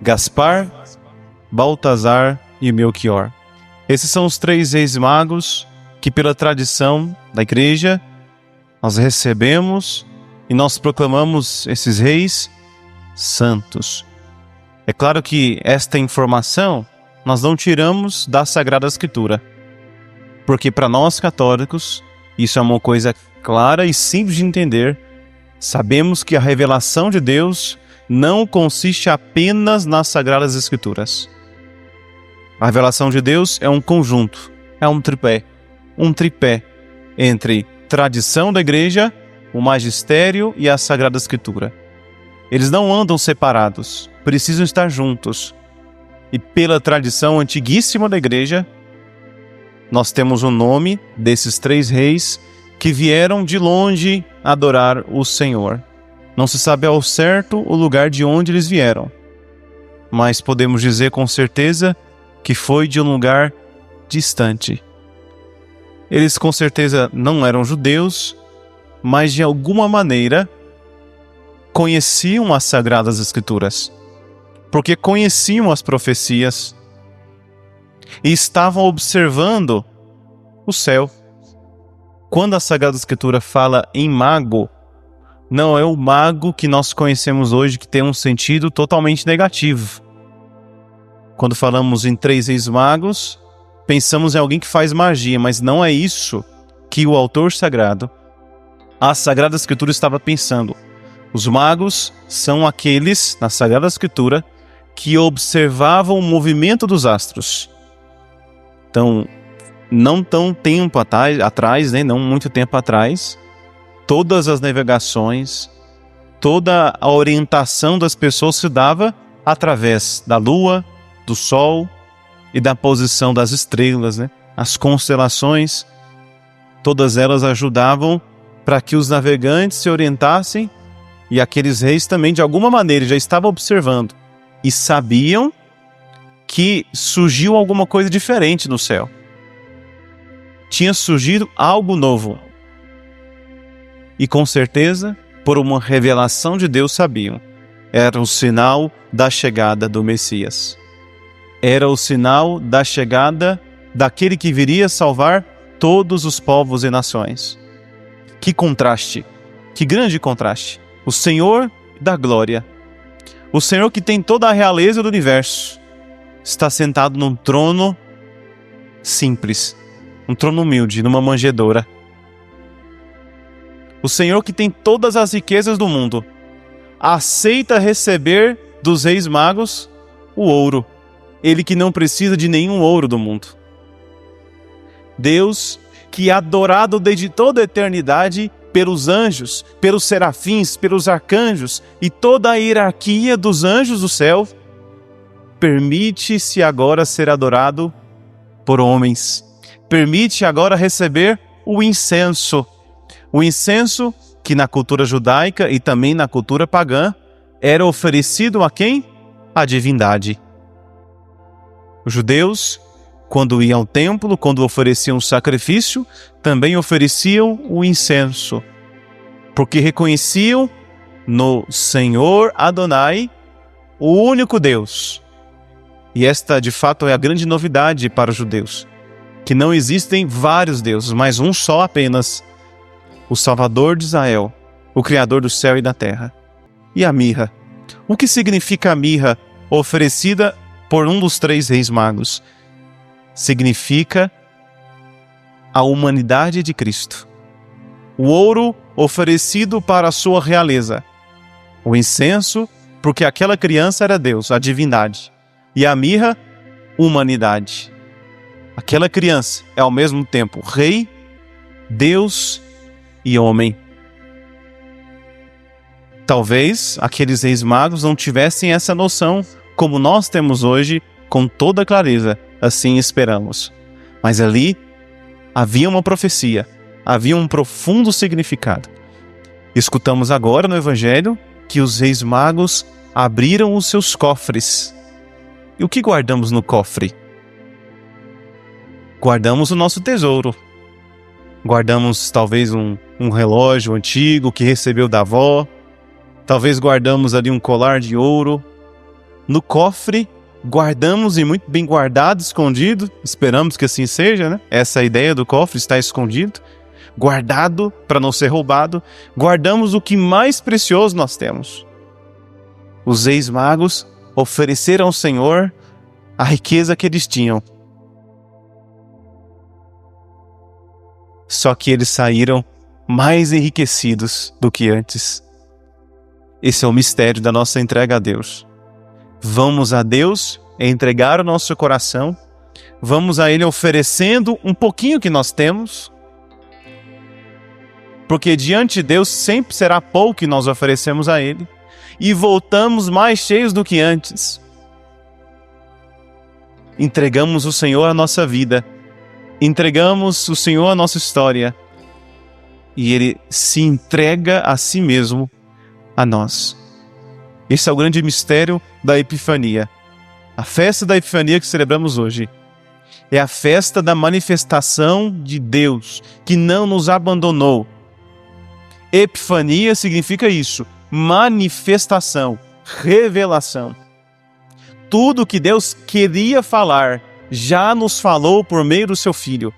Gaspar, Baltazar e Melquior. Esses são os 3 reis magos que, pela tradição da igreja, nós recebemos e nós proclamamos esses reis santos. É claro que esta informação nós não tiramos da Sagrada Escritura, porque para nós católicos isso é uma coisa clara e simples de entender. Sabemos que a revelação de Deus não consiste apenas nas Sagradas Escrituras. A revelação de Deus é um conjunto, é um tripé entre tradição da igreja, o magistério e a Sagrada Escritura. Eles não andam separados, precisam estar juntos. E pela tradição antiguíssima da igreja, nós temos o nome desses 3 reis que vieram de longe adorar o Senhor. Não se sabe ao certo o lugar de onde eles vieram, mas podemos dizer com certeza que foi de um lugar distante. Eles com certeza não eram judeus, mas de alguma maneira conheciam as Sagradas Escrituras, porque conheciam as profecias e estavam observando o céu. Quando a Sagrada Escritura fala em mago, não é o mago que nós conhecemos hoje, que tem um sentido totalmente negativo. Quando falamos em 3 reis magos, pensamos em alguém que faz magia, mas não é isso que o autor sagrado, a Sagrada Escritura, estava pensando. Os magos são aqueles, na Sagrada Escritura, que observavam o movimento dos astros. Então, não tão tempo atrás, não muito tempo atrás, todas as navegações, toda a orientação das pessoas se dava através da lua, do sol e da posição das estrelas, As constelações, todas elas ajudavam para que os navegantes se orientassem, e aqueles reis também, de alguma maneira, já estavam observando e sabiam que surgiu alguma coisa diferente no céu. Tinha surgido algo novo. E com certeza, por uma revelação de Deus, sabiam. Era o sinal da chegada do Messias. Era o sinal da chegada daquele que viria salvar todos os povos e nações. Que contraste! Que grande contraste! O Senhor da glória, o Senhor que tem toda a realeza do universo, está sentado num trono simples, um trono humilde, numa manjedoura. O Senhor que tem todas as riquezas do mundo, aceita receber dos reis magos o ouro, ele que não precisa de nenhum ouro do mundo. Deus que é adorado desde toda a eternidade pelos anjos, pelos serafins, pelos arcanjos e toda a hierarquia dos anjos do céu, permite-se agora ser adorado por homens. Permite agora receber o incenso. O incenso que na cultura judaica e também na cultura pagã era oferecido a quem? A divindade. Os judeus, quando iam ao templo, quando ofereciam sacrifício, também ofereciam o incenso, porque reconheciam no Senhor Adonai o único Deus. E esta, de fato, é a grande novidade para os judeus, que não existem vários deuses, mas um só apenas, o Salvador de Israel, o Criador do céu e da terra. E a mirra? O que significa a mirra oferecida por um dos 3 reis magos? Significa a humanidade de Cristo. O ouro oferecido para a sua realeza. O incenso, porque aquela criança era Deus, a divindade. E a mirra, humanidade. Aquela criança é ao mesmo tempo rei, Deus e homem. Talvez aqueles reis magos não tivessem essa noção como nós temos hoje, com toda clareza, assim esperamos. Mas ali havia uma profecia, havia um profundo significado. Escutamos agora no Evangelho que os reis magos abriram os seus cofres. E o que guardamos no cofre? Guardamos o nosso tesouro. Guardamos talvez um relógio antigo que recebeu da avó. Talvez guardamos ali um colar de ouro. no cofre, guardamos e muito bem guardado, escondido. Esperamos que assim seja, né? Essa é a ideia do cofre, está escondido, guardado para não ser roubado. Guardamos o que mais precioso nós temos. Os reis magos ofereceram ao Senhor a riqueza que eles tinham. Só que eles saíram mais enriquecidos do que antes. Esse é o mistério da nossa entrega a Deus. Vamos a Deus entregar o nosso coração, vamos a Ele oferecendo um pouquinho que nós temos, porque diante de Deus sempre será pouco que nós oferecemos a Ele, e voltamos mais cheios do que antes. Entregamos o Senhor a nossa vida, entregamos o Senhor a nossa história, e Ele se entrega a si mesmo a nós. Esse é o grande mistério da Epifania. A festa da Epifania que celebramos hoje é a festa da manifestação de Deus, que não nos abandonou. Epifania significa isso, manifestação, revelação. Tudo que Deus queria falar, já nos falou por meio do seu Filho.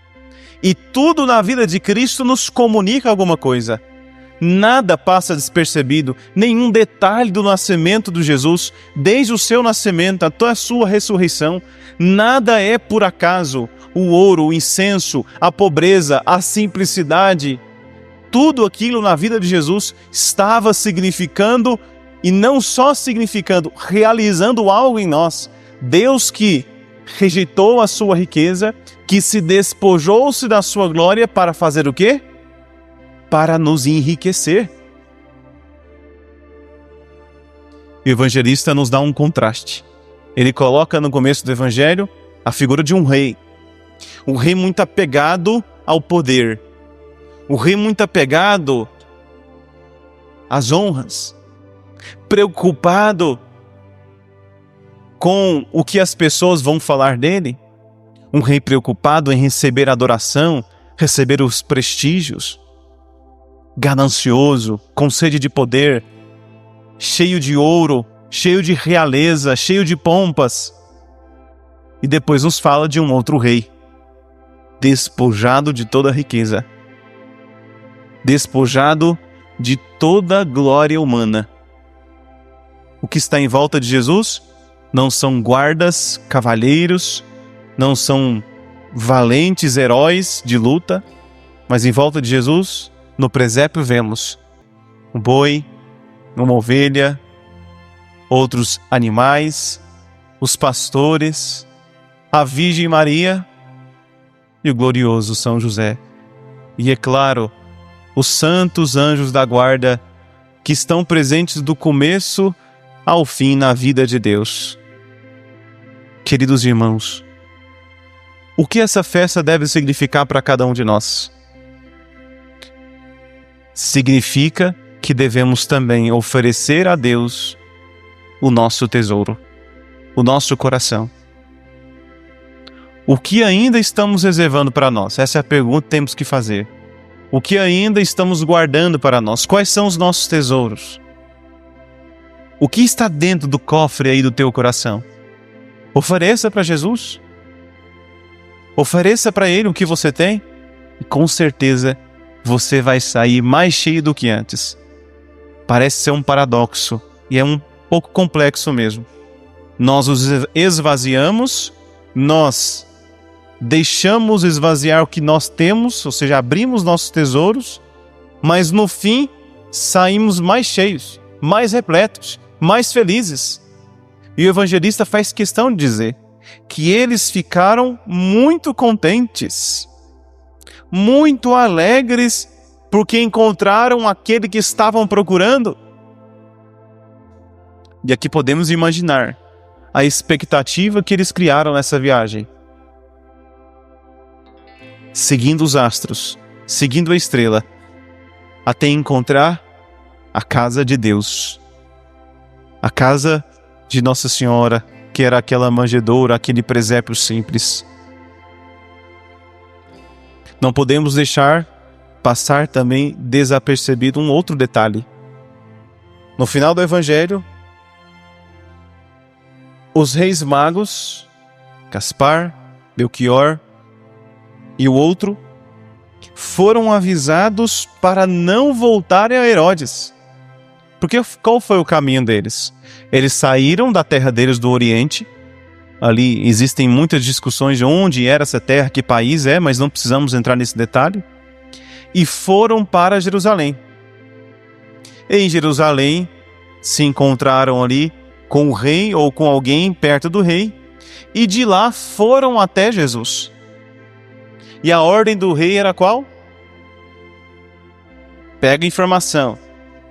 E tudo na vida de Cristo nos comunica alguma coisa. Nada passa despercebido, nenhum detalhe do nascimento de Jesus, desde o seu nascimento até a sua ressurreição, nada é por acaso. O ouro, o incenso, a pobreza, a simplicidade, tudo aquilo na vida de Jesus estava significando, e não só significando, realizando algo em nós. Deus que rejeitou a sua riqueza, que se despojou-se da sua glória para fazer o quê? Para nos enriquecer. O evangelista nos dá um contraste. Ele coloca no começo do evangelho a figura de um rei muito apegado ao poder, um rei muito apegado às honras, preocupado com o que as pessoas vão falar dele, um rei preocupado em receber adoração, receber os prestígios, ganancioso, com sede de poder, cheio de ouro, cheio de realeza, cheio de pompas. E depois nos fala de um outro rei, despojado de toda a riqueza, despojado de toda a glória humana. O que está em volta de Jesus não são guardas, cavalheiros, não são valentes heróis de luta, mas em volta de Jesus, no presépio vemos um boi, uma ovelha, outros animais, os pastores, a Virgem Maria e o glorioso São José. E é claro, os santos anjos da guarda que estão presentes do começo ao fim na vida de Deus. Queridos irmãos, o que essa festa deve significar para cada um de nós? Significa que devemos também oferecer a Deus o nosso tesouro, o nosso coração. O que ainda estamos reservando para nós? Essa é a pergunta que temos que fazer. O que ainda estamos guardando para nós? Quais são os nossos tesouros? O que está dentro do cofre aí do teu coração? Ofereça para Jesus. Ofereça para Ele o que você tem e com certeza você vai sair mais cheio do que antes. Parece ser um paradoxo e é um pouco complexo mesmo. Nós os esvaziamos, nós deixamos esvaziar o que nós temos, ou seja, abrimos nossos tesouros, mas no fim saímos mais cheios, mais repletos, mais felizes. E o evangelista faz questão de dizer que eles ficaram muito contentes, muito alegres, porque encontraram aquele que estavam procurando. E aqui podemos imaginar a expectativa que eles criaram nessa viagem. Seguindo os astros, seguindo a estrela, até encontrar a casa de Deus, a casa de Nossa Senhora, que era aquela manjedoura, aquele presépio simples. Não podemos deixar passar também desapercebido um outro detalhe. No final do Evangelho, os reis magos, Gaspar, Belchior e o outro, foram avisados para não voltarem a Herodes. Porque qual foi o caminho deles? Eles saíram da terra deles do Oriente. Ali existem muitas discussões de onde era essa terra, que país é, mas não precisamos entrar nesse detalhe. E foram para Jerusalém. Em Jerusalém, se encontraram ali com o rei ou com alguém perto do rei, e de lá foram até Jesus. E a ordem do rei era qual? Pega informação,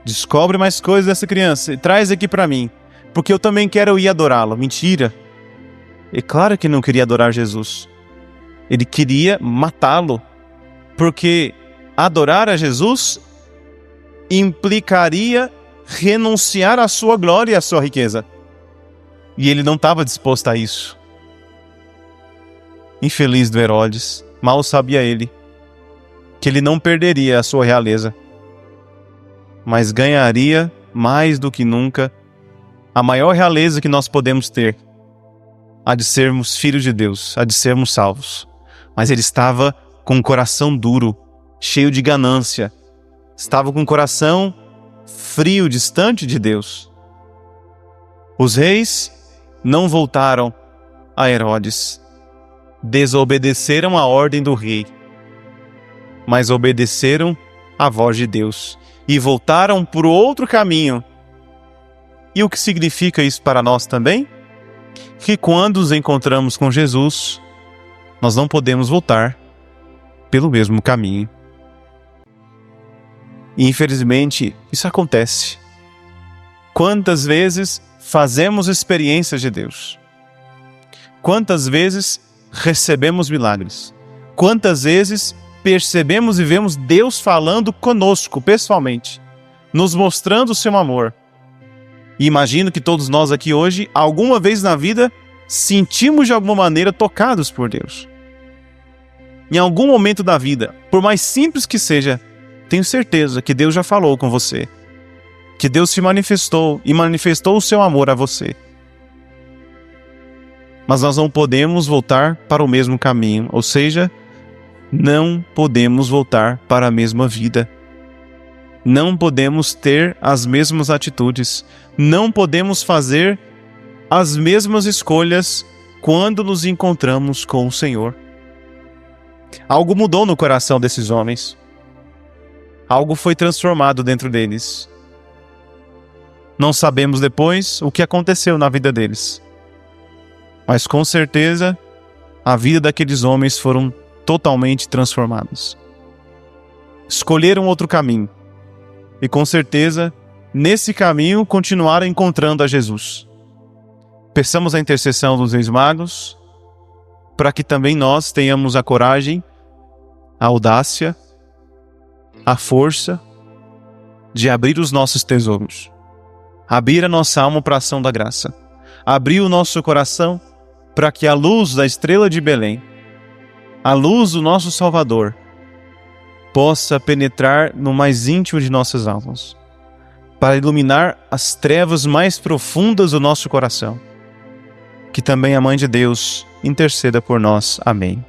descobre mais coisas dessa criança e traz aqui para mim, porque eu também quero ir adorá-lo. Mentira! É claro que não queria adorar Jesus. Ele queria matá-lo, porque adorar a Jesus implicaria renunciar à sua glória e à sua riqueza. E ele não estava disposto a isso. Infeliz do Herodes, mal sabia ele que ele não perderia a sua realeza, mas ganharia mais do que nunca a maior realeza que nós podemos ter, a de sermos filhos de Deus, a de sermos salvos. Mas ele estava com o coração duro, cheio de ganância, estava com o coração frio, distante de Deus. Os reis não voltaram a Herodes, desobedeceram a ordem do rei, mas obedeceram à voz de Deus e voltaram por outro caminho. E o que significa isso para nós também? Que quando nos encontramos com Jesus, nós não podemos voltar pelo mesmo caminho. E infelizmente, isso acontece. Quantas vezes fazemos experiências de Deus? Quantas vezes recebemos milagres? Quantas vezes percebemos e vemos Deus falando conosco pessoalmente, nos mostrando o seu amor? E imagino que todos nós aqui hoje, alguma vez na vida, sentimos de alguma maneira tocados por Deus. Em algum momento da vida, por mais simples que seja, tenho certeza que Deus já falou com você, que Deus se manifestou e manifestou o seu amor a você. Mas nós não podemos voltar para o mesmo caminho, ou seja, não podemos voltar para a mesma vida. Não podemos ter as mesmas atitudes, não podemos fazer as mesmas escolhas quando nos encontramos com o Senhor. Algo mudou no coração desses homens. Algo foi transformado dentro deles. Não sabemos depois o que aconteceu na vida deles. Mas com certeza, a vida daqueles homens foram totalmente transformadas. Escolheram outro caminho. E com certeza, nesse caminho, continuaram encontrando a Jesus. Peçamos a intercessão dos reis magos, para que também nós tenhamos a coragem, a audácia, a força de abrir os nossos tesouros, abrir a nossa alma para a ação da graça, abrir o nosso coração para que a luz da estrela de Belém, a luz do nosso Salvador, possa penetrar no mais íntimo de nossas almas, para iluminar as trevas mais profundas do nosso coração. Que também a Mãe de Deus interceda por nós. Amém.